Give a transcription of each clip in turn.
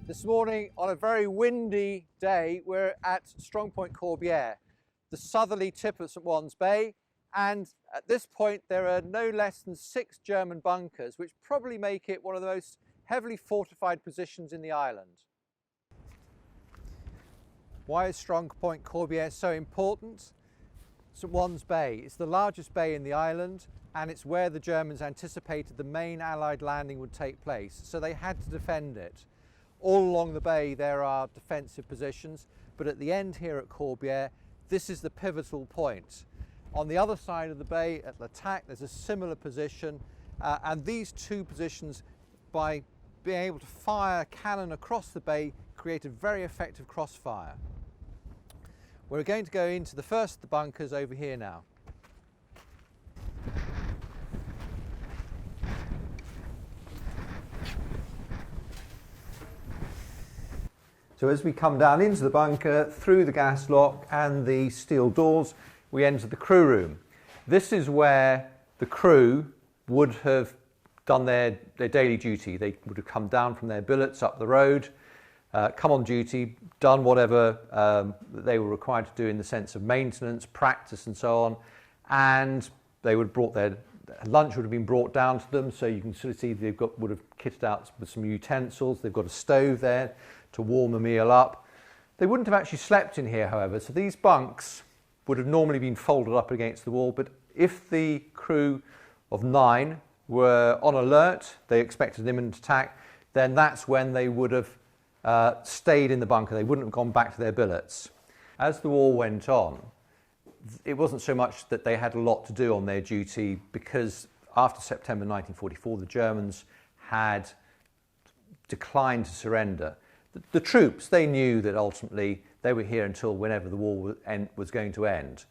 This morning, on a very windy day, we're at Strongpoint Corbiere, the southerly tip of St Juan's Bay, and at this point there are no less than 6 German bunkers, which probably make it one of the most heavily fortified positions in the island. Why is Strongpoint Corbiere so important? St Juan's Bay is the largest bay in the island, and it's where the Germans anticipated the main Allied landing would take place, so they had to defend it. All along the bay there are defensive positions, but at the end here at Corbiere, this is the pivotal point. On the other side of the bay at l'attaque there's a similar position, and these two positions, by being able to fire cannon across the bay, create a very effective crossfire. We're going to go into the first of the bunkers over here now. So as we come down into the bunker, through the gas lock and the steel doors, we enter the crew room. This is where the crew would have done their daily duty. They would have come down from their billets up the road, come on duty, done whatever they were required to do in the sense of maintenance, practice and so on, and they would have brought their lunch would have been brought down to them, so you can sort of see they've got, would have kitted out with some utensils. They've got a stove there to warm the meal up. They wouldn't have actually slept in here, however, so these bunks would have normally been folded up against the wall, but if the crew of 9 were on alert, they expected an imminent attack, then that's when they would have stayed in the bunker. They wouldn't have gone back to their billets. As the war went on, it wasn't so much that they had a lot to do on their duty, because after September 1944 the Germans had declined to surrender. The troops, they knew that ultimately they were here until whenever the war was going to end.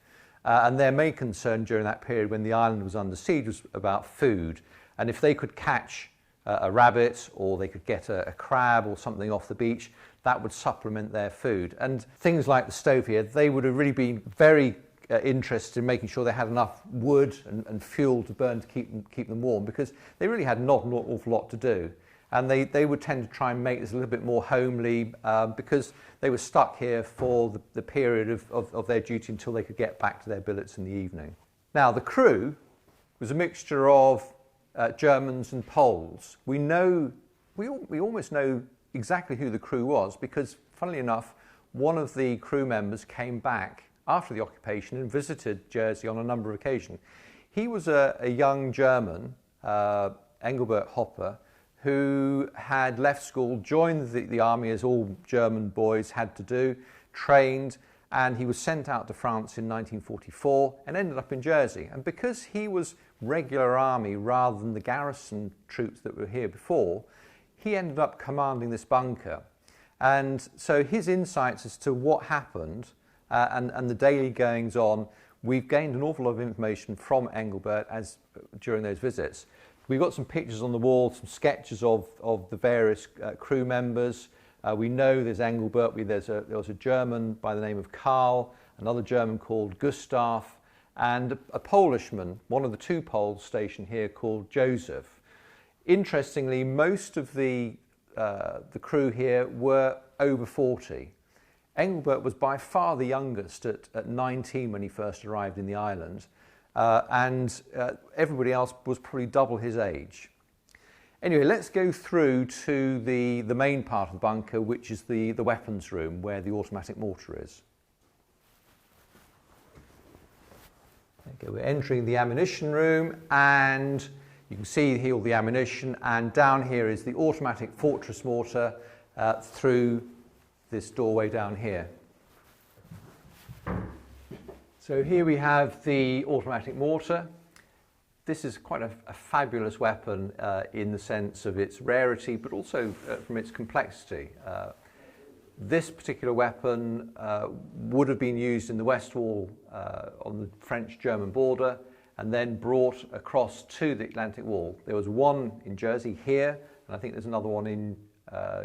And their main concern during that period when the island was under siege was about food. And if they could catch a rabbit, or they could get a crab or something off the beach, that would supplement their food. And things like the stove here, they would have really been very interested in making sure they had enough wood and fuel to burn to keep them warm, because they really had not an awful lot to do. And they would tend to try and make this a little bit more homely, because they were stuck here for the period of their duty until they could get back to their billets in the evening. Now, the crew was a mixture of Germans and Poles. We almost know exactly who the crew was, because, funnily enough, one of the crew members came back after the occupation and visited Jersey on a number of occasions. He was a young German, Engelbert Hopper, who had left school, joined the army as all German boys had to do, trained, and he was sent out to France in 1944 and ended up in Jersey. And because he was regular army rather than the garrison troops that were here before, he ended up commanding this bunker. And so his insights as to what happened and the daily goings on, we've gained an awful lot of information from Engelbert during those visits. We've got some pictures on the wall, some sketches of the various crew members. We know there's Engelbert, there was a German by the name of Karl, another German called Gustav, and a Polishman, one of the 2 Poles stationed here, called Joseph. Interestingly, most of the crew here were over 40. Engelbert was by far the youngest at 19 when he first arrived in the island, and everybody else was probably double his age. Anyway, let's go through to the main part of the bunker, which is the weapons room where the automatic mortar is. Okay, we're entering the ammunition room, and you can see here all the ammunition, and down here is the automatic fortress mortar through this doorway down here. So here we have the automatic mortar. This is quite a fabulous weapon in the sense of its rarity, but also from its complexity. This particular weapon would have been used in the West Wall on the French-German border, and then brought across to the Atlantic Wall. There was one in Jersey here, and I think there's another one in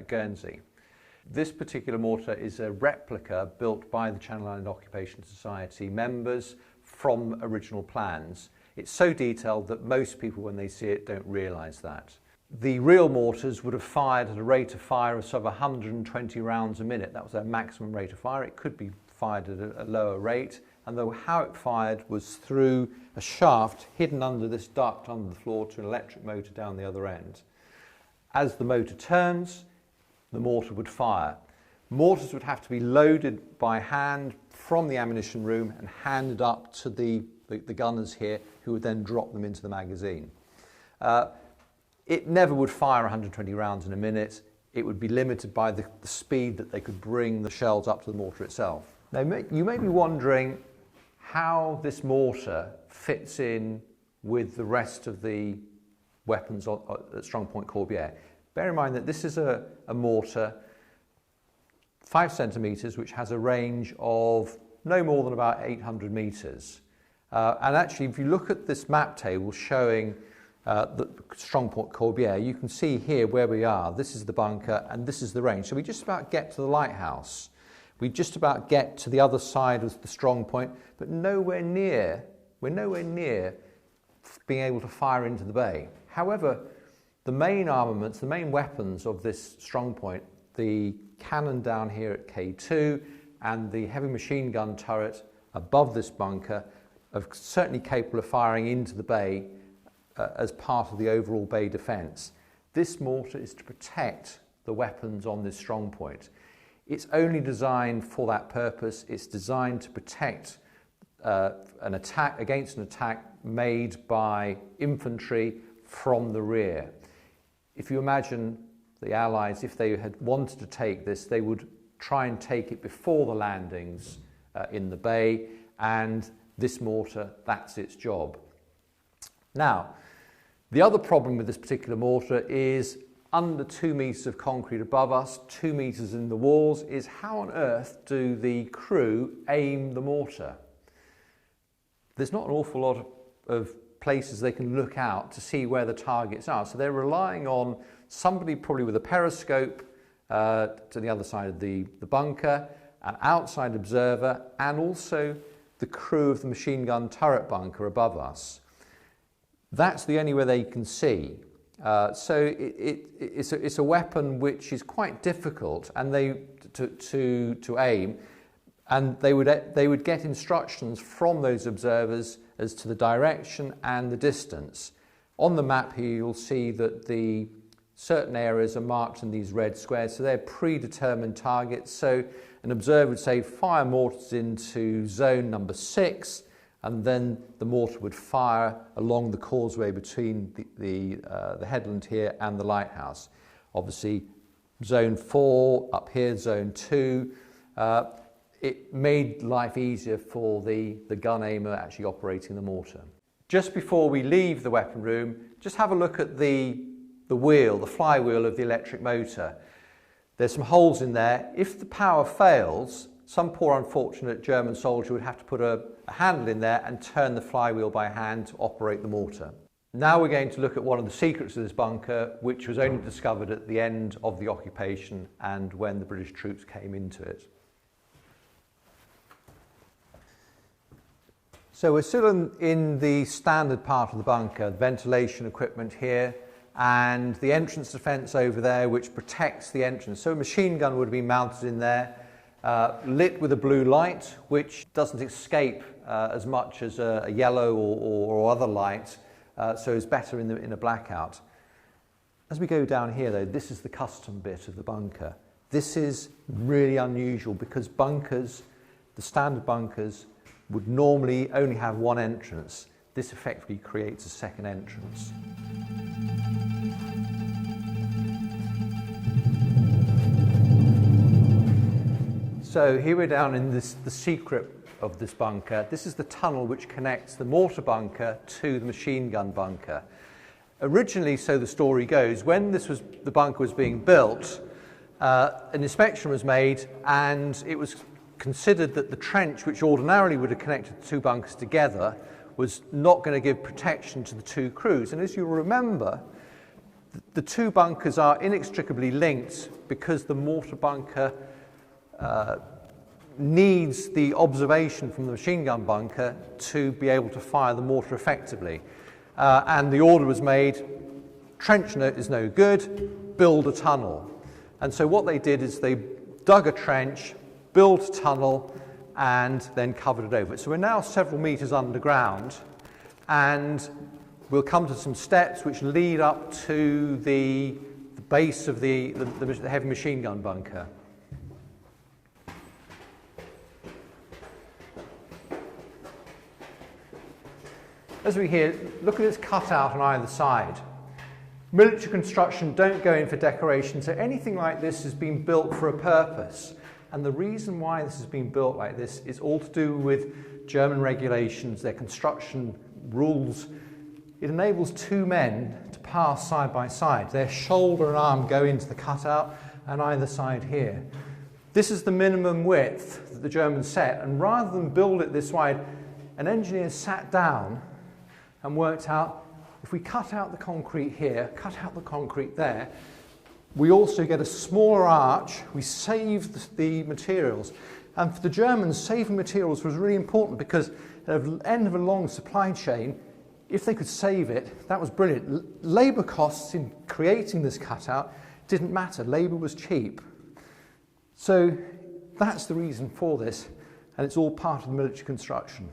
Guernsey. This particular mortar is a replica built by the Channel Island Occupation Society members from original plans. It's so detailed that most people, when they see it, don't realise that. The real mortars would have fired at a rate of fire of sort of 120 rounds a minute. That was their maximum rate of fire. It could be fired at a lower rate, and though how it fired was through a shaft hidden under this duct under the floor to an electric motor down the other end. As the motor turns, the mortar would fire. Mortars would have to be loaded by hand from the ammunition room and handed up to the gunners here, who would then drop them into the magazine. It never would fire 120 rounds in a minute. It would be limited by the speed that they could bring the shells up to the mortar itself. Now, you may be wondering how this mortar fits in with the rest of the weapons at Strongpoint Corbiere. Bear in mind that this is a mortar 5 centimetres, which has a range of no more than about 800 metres. And actually, if you look at this map table showing the Strongpoint Corbiere, you can see here where we are. This is the bunker and this is the range. So we just about get to the lighthouse. We just about get to the other side of the Strongpoint, but we're nowhere near being able to fire into the bay. However, the main armaments, the main weapons of this Strongpoint, the cannon down here at K2 and the heavy machine gun turret above this bunker, are certainly capable of firing into the bay as part of the overall bay defence. This mortar is to protect the weapons on this Strongpoint. It's only designed for that purpose. It's designed to protect an attack against an attack made by infantry from the rear. If you imagine the Allies, if they had wanted to take this, they would try and take it before the landings in the bay, and this mortar, that's its job. Now, the other problem with this particular mortar is under 2 metres of concrete above us, 2 metres in the walls, is how on earth do the crew aim the mortar? There's not an awful lot of places they can look out to see where the targets are. So they're relying on somebody probably with a periscope to the other side of the bunker, an outside observer, and also the crew of the machine gun turret bunker above us. That's the only way they can see. So it's a weapon which is quite difficult and to aim, and they would get instructions from those observers as to the direction and the distance. On the map here you'll see that the certain areas are marked in these red squares, so they're predetermined targets. So an observer would say fire mortars into zone number 6, and then the mortar would fire along the causeway between the headland here and the lighthouse. Obviously, zone 4, up here, zone 2. It made life easier for the gun aimer actually operating the mortar. Just before we leave the weapon room, just have a look at the wheel, the flywheel of the electric motor. There's some holes in there. If the power fails, some poor unfortunate German soldier would have to put a handle in there and turn the flywheel by hand to operate the mortar. Now we're going to look at one of the secrets of this bunker, which was only discovered at the end of the occupation and when the British troops came into it. So we're still in the standard part of the bunker, ventilation equipment here, and the entrance defence over there, which protects the entrance. So a machine gun would have been mounted in there, lit with a blue light, which doesn't escape as much as a yellow or other light, so is better in a blackout. As we go down here, though, this is the custom bit of the bunker. This is really unusual because bunkers, the standard bunkers, would normally only have one entrance. This effectively creates a second entrance. So here we're down in the secret of this bunker. This is the tunnel which connects the mortar bunker to the machine gun bunker. Originally, so the story goes, when the bunker was being built, an inspection was made, and it was considered that the trench, which ordinarily would have connected the two bunkers together, was not going to give protection to the two crews. And as you remember, the two bunkers are inextricably linked because the mortar bunker needs the observation from the machine gun bunker to be able to fire the mortar effectively. And the order was made, trench is no good, build a tunnel. And so what they did is they dug a trench, built a tunnel, and then covered it over. So we're now several metres underground, and we'll come to some steps which lead up to the base of the heavy machine gun bunker. As we hear, look at this cutout on either side. Military construction don't go in for decoration, so anything like this has been built for a purpose. And the reason why this has been built like this is all to do with German regulations, their construction rules. It enables two men to pass side by side. Their shoulder and arm go into the cutout and either side here. This is the minimum width that the Germans set, and rather than build it this wide, an engineer sat down and worked out, if we cut out the concrete here, cut out the concrete there, we also get a smaller arch, we save the materials. And for the Germans, saving materials was really important because at the end of a long supply chain, if they could save it, that was brilliant. Labour costs in creating this cutout didn't matter, labour was cheap. So that's the reason for this, and it's all part of the military construction.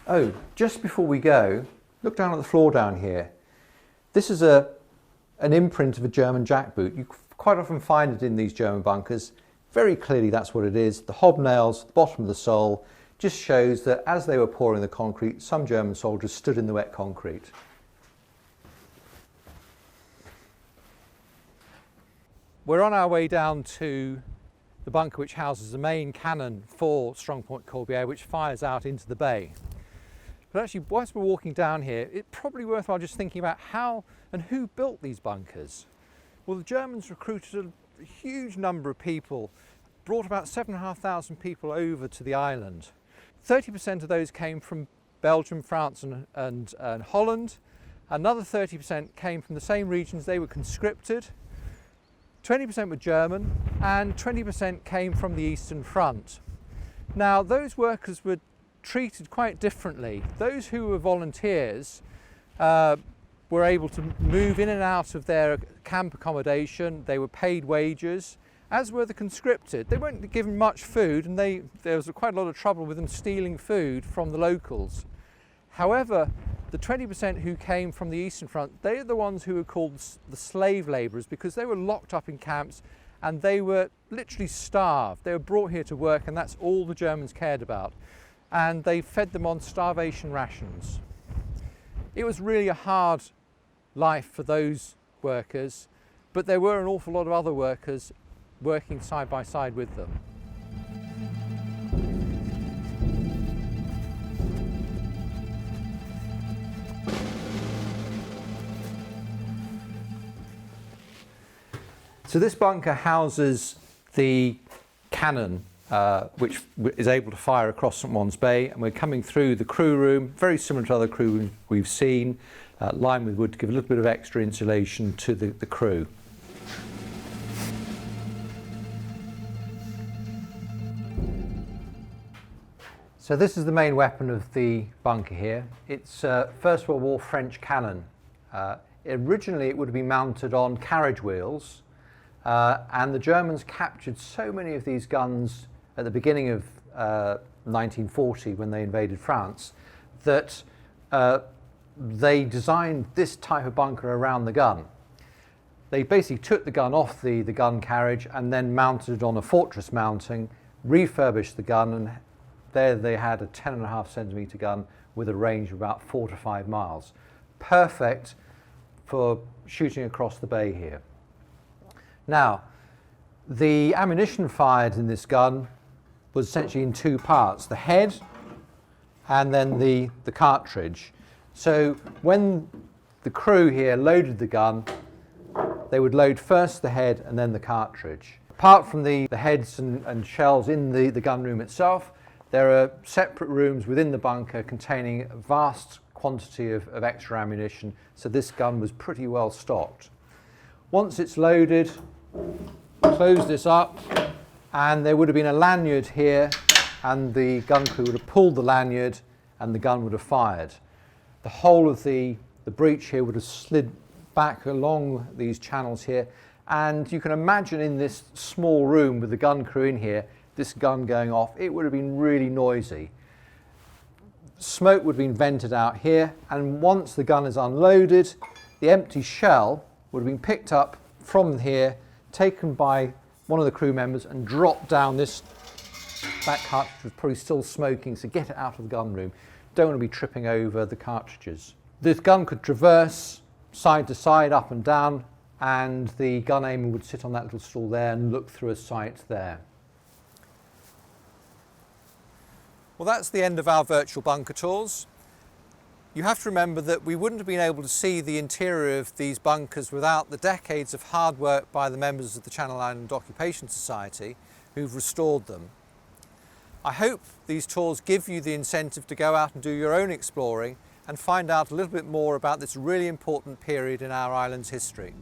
Oh, just before we go, look down at the floor down here. This is an imprint of a German jackboot. You quite often find it in these German bunkers. Very clearly that's what it is. The hobnails, the bottom of the sole, just shows that as they were pouring the concrete, some German soldiers stood in the wet concrete. We're on our way down to the bunker which houses the main cannon for Strongpoint Corbiere, which fires out into the bay. But actually, whilst we're walking down here, it's probably worthwhile just thinking about how and who built these bunkers. Well, the Germans recruited a huge number of people, brought about 7,500 people over to the island. 30% of those came from Belgium, France and Holland. Another 30% came from the same regions. They were conscripted. 20% were German, and 20% came from the Eastern Front. Now, those workers were treated quite differently. Those who were volunteers were able to move in and out of their camp accommodation. They were paid wages, as were the conscripted. They weren't given much food, and there was quite a lot of trouble with them stealing food from the locals. However, the 20% who came from the Eastern Front, they are the ones who were called the slave labourers, because they were locked up in camps and they were literally starved. They were brought here to work, and that's all the Germans cared about. And they fed them on starvation rations. It was really a hard life for those workers, but there were an awful lot of other workers working side by side with them. So this bunker houses the cannon which is able to fire across St Juan's Bay, and we're coming through the crew room, very similar to other crew rooms we've seen, lined with wood to give a little bit of extra insulation to the crew. So this is the main weapon of the bunker here. It's First World War French cannon. Originally it would have been mounted on carriage wheels, and the Germans captured so many of these guns at the beginning of 1940 when they invaded France that they designed this type of bunker around the gun. They basically took the gun off the gun carriage and then mounted it on a fortress mounting, refurbished the gun, and there they had a 10.5 centimetre gun with a range of about 4 to 5 miles. Perfect for shooting across the bay here. Now, the ammunition fired in this gun was essentially in two parts, the head and then the cartridge. So when the crew here loaded the gun, they would load first the head and then the cartridge. Apart from the heads and shells in the gun room itself, there are separate rooms within the bunker containing a vast quantity of extra ammunition, so this gun was pretty well stocked. Once it's loaded, close this up, and there would have been a lanyard here, and the gun crew would have pulled the lanyard and the gun would have fired. The whole of the breach here would have slid back along these channels here, and you can imagine in this small room with the gun crew in here, this gun going off, it would have been really noisy. Smoke would have been vented out here, and once the gun is unloaded, the empty shell would have been picked up from here, taken by one of the crew members and dropped down this. That cartridge was probably still smoking, so get it out of the gun room. Don't want to be tripping over the cartridges. This gun could traverse side to side, up and down, and the gun aimer would sit on that little stool there and look through a sight there. Well, that's the end of our virtual bunker tours. You have to remember that we wouldn't have been able to see the interior of these bunkers without the decades of hard work by the members of the Channel Island Occupation Society who've restored them. I hope these tours give you the incentive to go out and do your own exploring and find out a little bit more about this really important period in our island's history.